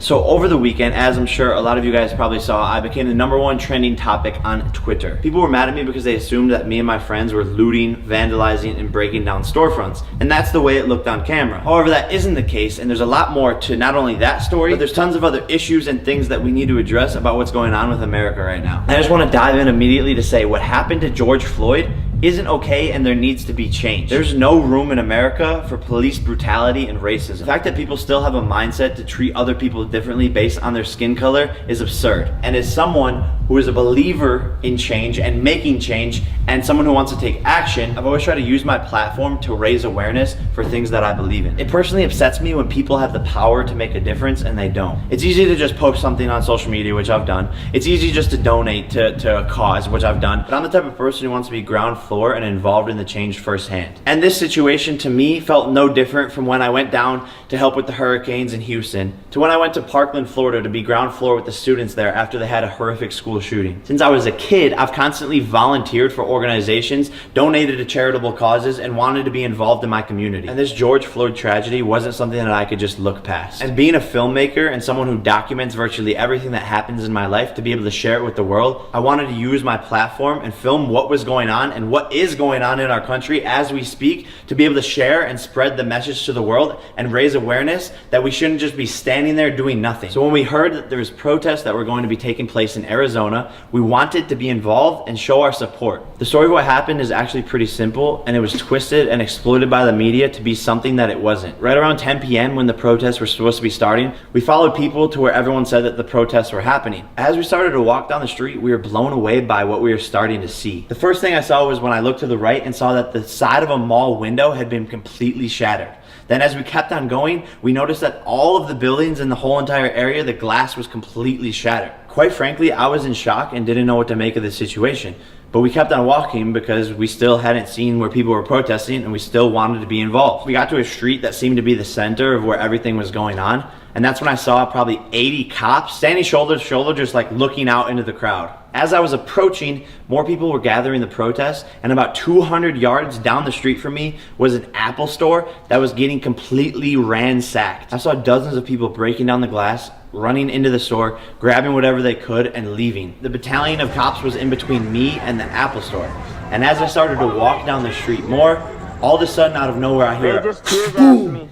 So over the weekend, as I'm sure a lot of you guys probably saw, I became the #1 trending topic on Twitter. People were mad at me because they assumed that me and my friends were looting, vandalizing, and breaking down storefronts. And that's the way it looked on camera. However, that isn't the case, and there's a lot more to not only that story, but there's tons of other issues and things that we need to address about what's going on with America right now. I just want to dive in immediately to say what happened to George Floyd isn't okay, and there needs to be change. There's no room in America for police brutality and racism. The fact that people still have a mindset to treat other people differently based on their skin color is absurd. And as someone who is a believer in change and making change, and someone who wants to take action, I've always tried to use my platform to raise awareness for things that I believe in. It personally upsets me when people have the power to make a difference and they don't. It's easy to just post something on social media, which I've done. It's easy just to donate to a cause, which I've done. But I'm the type of person who wants to be ground floor and involved in the change firsthand. And this situation to me felt no different from when I went down to help with the hurricanes in Houston, to when I went to Parkland, Florida to be ground floor with the students there after they had a horrific school shooting. Since I was a kid, I've constantly volunteered for organizations, donated to charitable causes, and wanted to be involved in my community. And this George Floyd tragedy wasn't something that I could just look past. And being a filmmaker and someone who documents virtually everything that happens in my life to be able to share it with the world, I wanted to use my platform and film what was going on and what is going on in our country as we speak, to be able to share and spread the message to the world and raise awareness that we shouldn't just be standing there doing nothing. So when we heard that there was protests that were going to be taking place in Arizona, we wanted to be involved and show our support. The story of what happened is actually pretty simple, and it was twisted and exploited by the media to be something that it wasn't. Right around 10 p.m. when the protests were supposed to be starting, we followed people to where everyone said that the protests were happening. As we started to walk down the street, we were blown away by what we were starting to see. The first thing I saw was when I looked to the right and saw that the side of a mall window had been completely shattered. Then as we kept on going, we noticed that all of the buildings in the whole entire area, the glass was completely shattered. Quite frankly, I was in shock and didn't know what to make of the situation. But we kept on walking because we still hadn't seen where people were protesting, and we still wanted to be involved. We got to a street that seemed to be the center of where everything was going on, and that's when I saw probably 80 cops standing shoulder to shoulder, just like looking out into the crowd. As I was approaching, more people were gathering the protest, and about 200 yards down the street from me was an Apple store that was getting completely ransacked. I saw dozens of people breaking down the glass, running into the store, grabbing whatever they could, and leaving. The battalion of cops was in between me and the Apple store. And as I started to walk down the street more, all of a sudden out of nowhere I hear a boom,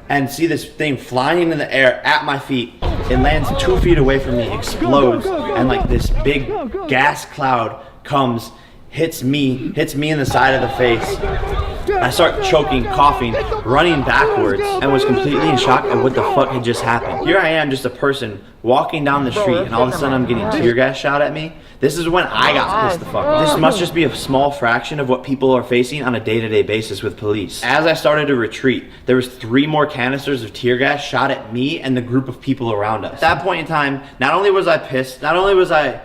and see this thing flying in the air at my feet. It lands 2 feet away from me, explodes, and like this big gas cloud comes, hits me in the side of the face. I start choking, coughing, running backwards, and was completely in shock at what the fuck had just happened. Here I am, just a person walking down the street, and all of a sudden I'm getting tear gas shot at me. This is when I got pissed the fuck off. This must just be a small fraction of what people are facing on a day-to-day basis with police. As I started to retreat, there was 3 more canisters of tear gas shot at me and the group of people around us. At that point in time, not only was I pissed, not only was I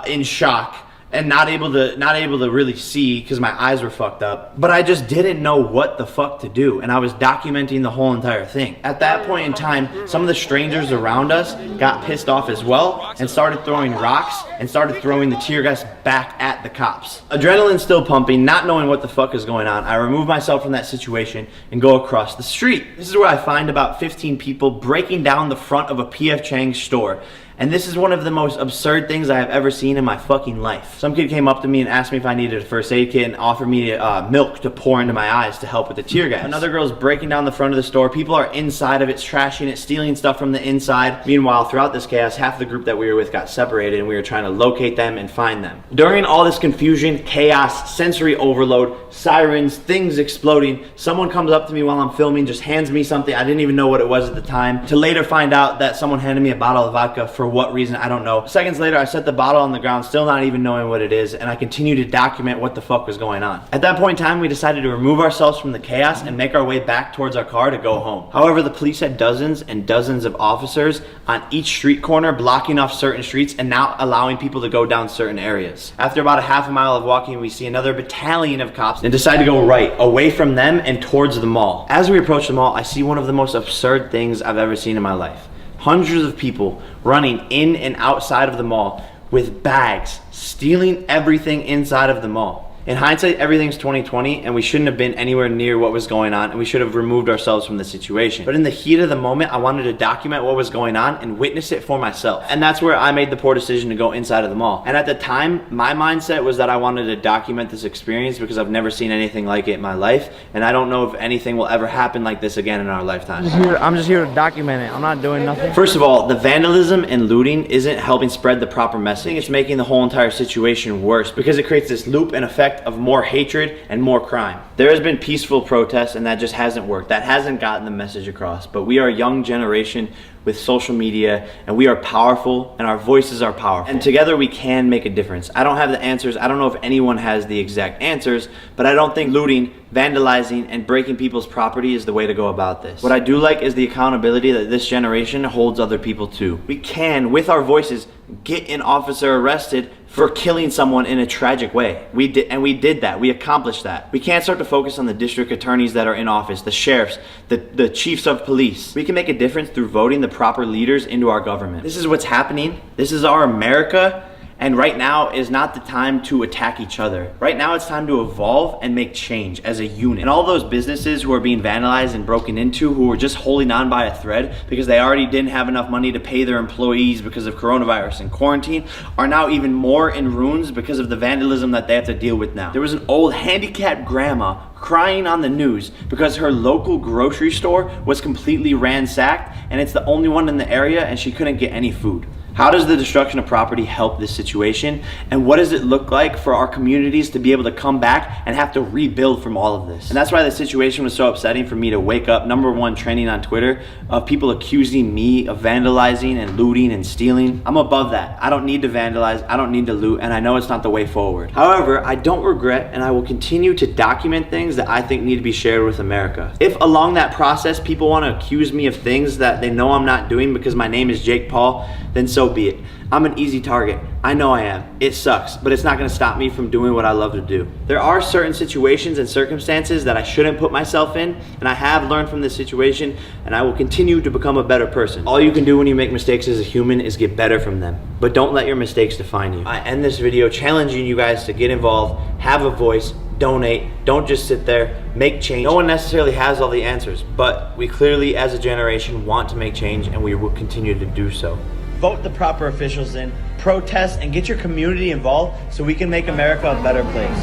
in shock, and not able to really see because my eyes were fucked up, but I just didn't know what the fuck to do, and I was documenting the whole entire thing. At that point in time, some of the strangers around us got pissed off as well and started throwing rocks and started throwing the tear gas back at the cops. Adrenaline still pumping, not knowing what the fuck is going on, I remove myself from that situation and go across the street. This is where I find about 15 people breaking down the front of a P.F. Chang's store. And this is one of the most absurd things I have ever seen in my fucking life. Some kid came up to me and asked me if I needed a first aid kit and offered me milk to pour into my eyes to help with the tear gas. Another girl's breaking down the front of the store. People are inside of it, trashing it, stealing stuff from the inside. Meanwhile, throughout this chaos, half the group that we were with got separated, and we were trying to locate them and find them. During all this confusion, chaos, sensory overload, sirens, things exploding, someone comes up to me while I'm filming, just hands me something. I didn't even know what it was at the time, to later find out that someone handed me a bottle of vodka. For what reason, I don't know. Seconds later, I set the bottle on the ground, still not even knowing what it is, and I continue to document what the fuck was going on. At that point in time, we decided to remove ourselves from the chaos and make our way back towards our car to go home. However, the police had dozens and dozens of officers on each street corner, blocking off certain streets and not allowing people to go down certain areas. After about a half a mile of walking, we see another battalion of cops and decide to go right, away from them and towards the mall. As we approach the mall, I see one of the most absurd things I've ever seen in my life. Hundreds of people running in and outside of the mall with bags, stealing everything inside of the mall. In hindsight, everything's 2020 and we shouldn't have been anywhere near what was going on, and we should have removed ourselves from the situation. But in the heat of the moment, I wanted to document what was going on and witness it for myself. And that's where I made the poor decision to go inside of the mall. And at the time, my mindset was that I wanted to document this experience because I've never seen anything like it in my life, and I don't know if anything will ever happen like this again in our lifetime. I'm just here to document it. I'm not doing nothing. First of all, the vandalism and looting isn't helping spread the proper message. It's making the whole entire situation worse because it creates this loop and effect of more hatred and more crime. There has been peaceful protests and that just hasn't worked. That hasn't gotten the message across. But we are a young generation with social media, and we are powerful, and our voices are powerful. And together we can make a difference. I don't have the answers. I don't know if anyone has the exact answers, but I don't think looting, vandalizing, and breaking people's property is the way to go about this. What I do like is the accountability that this generation holds other people to. We can, with our voices, get an officer arrested for killing someone in a tragic way. We did that. We accomplished that. We can't start to focus on the district attorneys that are in office, the sheriffs, the chiefs of police. We can make a difference through voting the proper leaders into our government. This is what's happening. This is our America. And right now is not the time to attack each other. Right now it's time to evolve and make change as a unit. And all those businesses who are being vandalized and broken into, who are just holding on by a thread because they already didn't have enough money to pay their employees because of coronavirus and quarantine, are now even more in ruins because of the vandalism that they have to deal with now. There was an old handicapped grandma crying on the news because her local grocery store was completely ransacked, and it's the only one in the area, and she couldn't get any food. How does the destruction of property help this situation? And what does it look like for our communities to be able to come back and have to rebuild from all of this? And that's why the situation was so upsetting for me to wake up, #1 trending on Twitter, of people accusing me of vandalizing and looting and stealing. I'm above that. I don't need to vandalize, I don't need to loot, and I know it's not the way forward. However, I don't regret, and I will continue to document things that I think need to be shared with America. If along that process people want to accuse me of things that they know I'm not doing because my name is Jake Paul, then so be it. I'm an easy target. I know I am. It sucks, but it's not going to stop me from doing what I love to do. There are certain situations and circumstances that I shouldn't put myself in, and I have learned from this situation, and I will continue to become a better person. All you can do when you make mistakes as a human is get better from them, but don't let your mistakes define you. I end this video challenging you guys to get involved, have a voice, donate, don't just sit there, make change. No one necessarily has all the answers, but we clearly as a generation want to make change, and we will continue to do so. Vote the proper officials in, protest, and get your community involved so we can make America a better place.